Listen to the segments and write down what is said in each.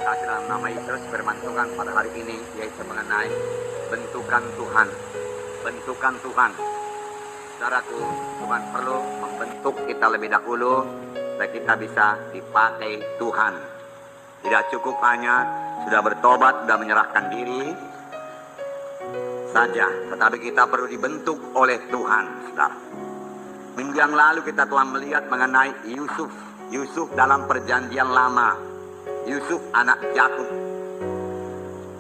Kasih dalam nama Yesus firman Tuhan pada hari ini yaitu mengenai bentukan Tuhan. Bentukan Tuhan. Saudaraku, Tuhan perlu membentuk kita lebih dahulu supaya kita bisa dipakai Tuhan. Tidak cukup hanya sudah bertobat, sudah menyerahkan diri saja, tetapi kita perlu dibentuk oleh Tuhan, saudara. Minggu yang lalu kita telah melihat mengenai Yusuf. Yusuf dalam perjanjian lama. Yusuf anak Yakub.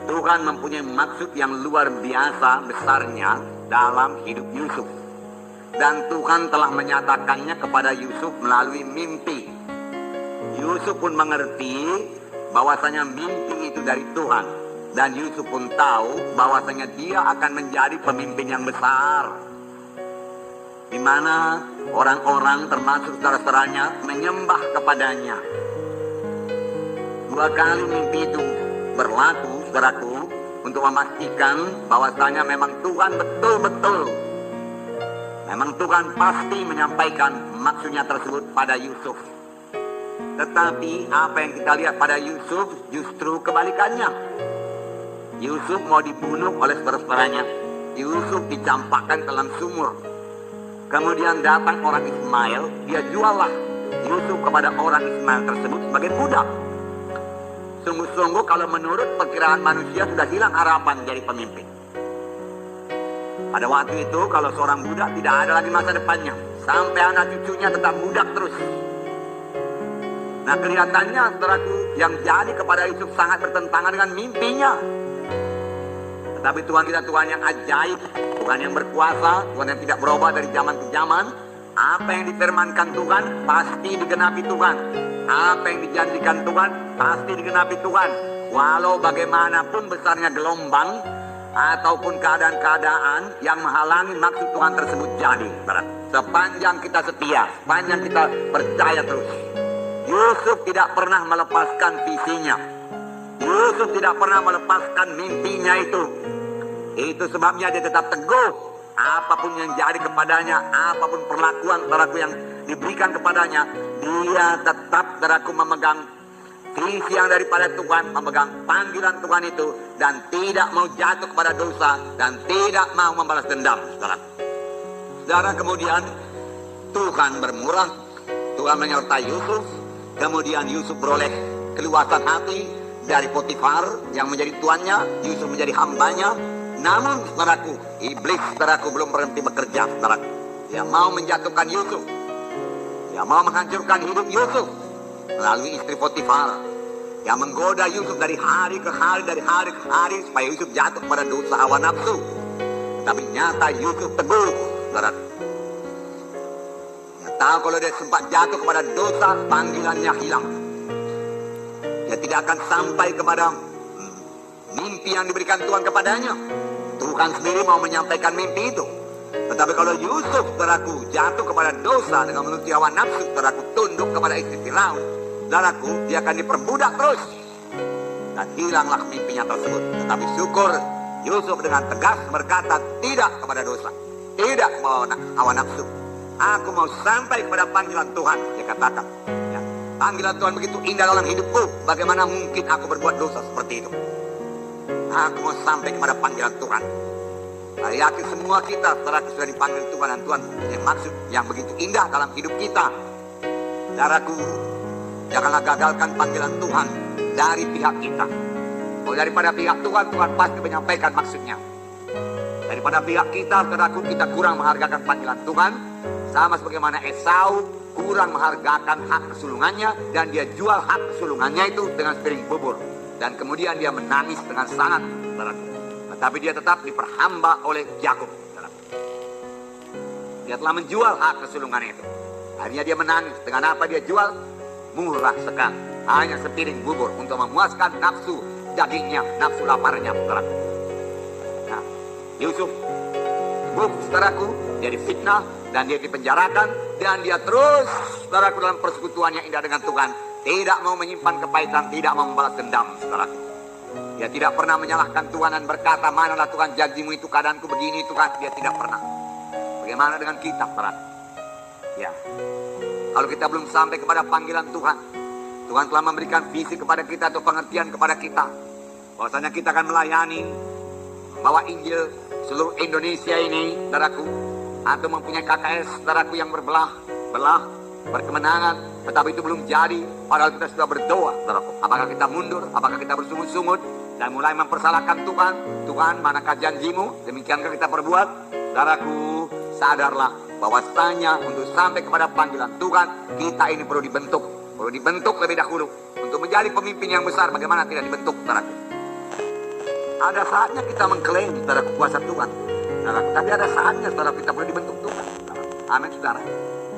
Tuhan mempunyai maksud yang luar biasa besarnya dalam hidup Yusuf. Dan Tuhan telah menyatakannya kepada Yusuf melalui mimpi. Yusuf pun mengerti bahwasanya mimpi itu dari Tuhan. Dan Yusuf pun tahu bahwasanya dia akan menjadi pemimpin yang besar, di mana orang-orang termasuk saudara-saudaranya menyembah kepadanya. Dua kali mimpi itu berlaku, saudaraku, untuk memastikan bahwasanya memang Tuhan betul-betul, memang Tuhan pasti menyampaikan maksudnya tersebut pada Yusuf. Tetapi apa yang kita lihat pada Yusuf justru kebalikannya. Yusuf mau dibunuh oleh saudara-saudaranya. Yusuf dicampakkan dalam sumur. Kemudian datang orang Ismail, dia juallah Yusuf kepada orang Ismail tersebut sebagai budak. Sungguh-sungguh kalau menurut perkiraan manusia sudah hilang harapan jadi pemimpin. Pada waktu itu kalau seorang budak tidak ada lagi masa depannya. Sampai anak cucunya tetap budak terus. Nah, kelihatannya saudaraku, yang jadi kepada Yusuf sangat bertentangan dengan mimpinya. Tetapi Tuhan kita Tuhan yang ajaib, Tuhan yang berkuasa, Tuhan yang tidak berubah dari zaman ke zaman. Apa yang difirmankan Tuhan pasti digenapi Tuhan. Apa yang dijanjikan Tuhan pasti digenapi Tuhan. Walau bagaimanapun besarnya gelombang ataupun keadaan-keadaan yang menghalangi maksud Tuhan tersebut jadi. Sepanjang kita setia, sepanjang kita percaya terus. Yusuf tidak pernah melepaskan visinya. Yusuf tidak pernah melepaskan mimpinya itu. Itu sebabnya dia tetap teguh. Apapun yang jadi kepadanya, apapun perlakuan saudaraku yang diberikan kepadanya, dia tetap saudaraku memegang visi yang daripada Tuhan, memegang panggilan Tuhan itu, dan tidak mau jatuh kepada dosa, dan tidak mau membalas dendam, saudara. Saudara, kemudian Tuhan bermurah, Tuhan menyertai Yusuf. Kemudian Yusuf beroleh keluasan hati dari Potifar yang menjadi tuannya. Yusuf menjadi hambanya. Namun saudaraku, iblis saudaraku belum berhenti bekerja, saudaraku. Dia mau menjatuhkan Yusuf. Dia mau menghancurkan hidup Yusuf melalui istri Potifar yang menggoda Yusuf dari hari ke hari, dari hari ke hari, supaya Yusuf jatuh pada dosa hawa nafsu. Tapi nyata Yusuf teguh, saudaraku. Dia tahu kalau dia sempat jatuh kepada dosa, panggilannya hilang. Dia tidak akan sampai kepada mimpi yang diberikan Tuhan kepadanya. Tuhan sendiri mau menyampaikan mimpi itu. Tetapi kalau Yusuf, saudaraku, jatuh kepada dosa dengan menuruti hawa nafsu, saudaraku, tunduk kepada istri Firaun, saudaraku, dia akan diperbudak terus. Dan hilanglah mimpinya tersebut. Tetapi syukur, Yusuf dengan tegas berkata tidak kepada dosa, tidak kepada hawa nafsu. Aku mau sampai kepada panggilan Tuhan, dia katakan. Ya, panggilan Tuhan begitu indah dalam hidupku. Bagaimana mungkin aku berbuat dosa seperti itu? Aku mau sampai kepada panggilan Tuhan. Saya yakin semua kita saudaraku sudah dipanggil Tuhan, dan Tuhan punya maksud yang begitu indah dalam hidup kita. Saudaraku, janganlah gagalkan panggilan Tuhan dari pihak kita. Kalau daripada pihak Tuhan, Tuhan pasti menyampaikan maksudnya. Daripada pihak kita, saudaraku, kita kurang menghargakan panggilan Tuhan. Sama sebagaimana Esau kurang menghargakan hak kesulungannya, dan dia jual hak kesulungannya itu dengan sepiring bubur. Dan kemudian dia menangis dengan sangat, saudaraku. Tetapi dia tetap diperhamba oleh Yakub, saudaraku. Dia telah menjual hak kesulungannya itu. Akhirnya dia menangis. Dengan apa dia jual? Murah sekali. Hanya sepiring bubur untuk memuaskan nafsu dagingnya, nafsu laparnya, saudaraku. Nah, Yusuf, saudaraku, dia difitnah dan dia dipenjarakan, dan dia terus, saudaraku, dalam persekutuan yang indah dengan Tuhan. Tidak mau menyimpan kepahitan, tidak mau membalas dendam, saudaraku. Dia tidak pernah menyalahkan Tuhan dan berkata, manalah Tuhan janjimu itu, keadaanku begini Tuhan. Dia tidak pernah. Bagaimana dengan kita, saudara? Ya, Kalau kita belum sampai kepada panggilan Tuhan, Tuhan telah memberikan visi kepada kita atau pengertian kepada kita, bahwasanya kita akan melayani, bawa Injil seluruh Indonesia ini, saudaraku, atau mempunyai KKS, saudaraku, yang belah, berkemenangan, tetapi itu belum jadi, padahal kita sudah berdoa, saudaraku. Apakah kita mundur, apakah kita bersungut-sungut, dan mulai mempersalahkan Tuhan? Tuhan, manakah janjimu? Demikiankah kita perbuat? Saudaraku, sadarlah bahwasanya untuk sampai kepada panggilan Tuhan, kita ini perlu dibentuk lebih dahulu untuk menjadi pemimpin yang besar. Bagaimana tidak dibentuk, saudaraku? Ada saatnya kita mengklaim, saudaraku, kuasa Tuhan, saudaraku, tapi ada saatnya, saudaraku, kita perlu dibentuk Tuhan. Amin, saudara.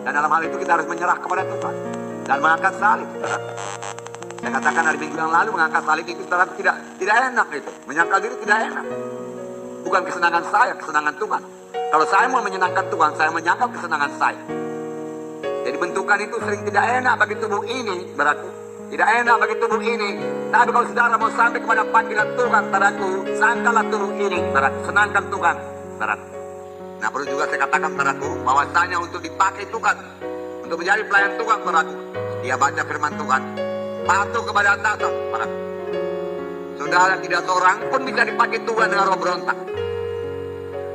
Dan dalam hal itu kita harus menyerah kepada Tuhan dan mengangkat salib, saudaraku. Saya katakan hari minggu yang lalu, mengangkat salib itu, saudaraku, tidak enak itu. Menyangkal diri tidak enak. Bukan kesenangan saya, kesenangan Tuhan. Kalau saya mau menyenangkan Tuhan, saya menyangkal kesenangan saya. Jadi bentukan itu sering tidak enak bagi tubuh ini, saudaraku. Tidak enak bagi tubuh ini. Tapi kalau saudara mau sampai kepada panggilan Tuhan, saudaraku, sangkalah tubuh ini, saudaraku. Senangkan Tuhan, saudaraku. Nah, perlu juga saya katakan, saudaraku, bahwasanya untuk dipakai Tuhan, untuk menjadi pelayan Tuhan, saudaraku, dia baca firman Tuhan, patuh kepada atasan, saudaraku. Saudara, tidak seorang pun bisa dipakai Tuhan dengan roh berontak.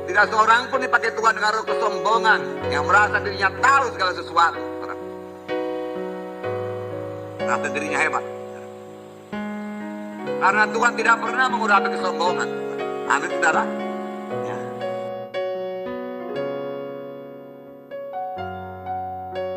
Tidak seorang pun dipakai Tuhan dengan roh kesombongan, yang merasa dirinya tahu segala sesuatu, saudaraku. Merasa dirinya hebat. Karena Tuhan tidak pernah mengurapi kesombongan. Amin, saudara.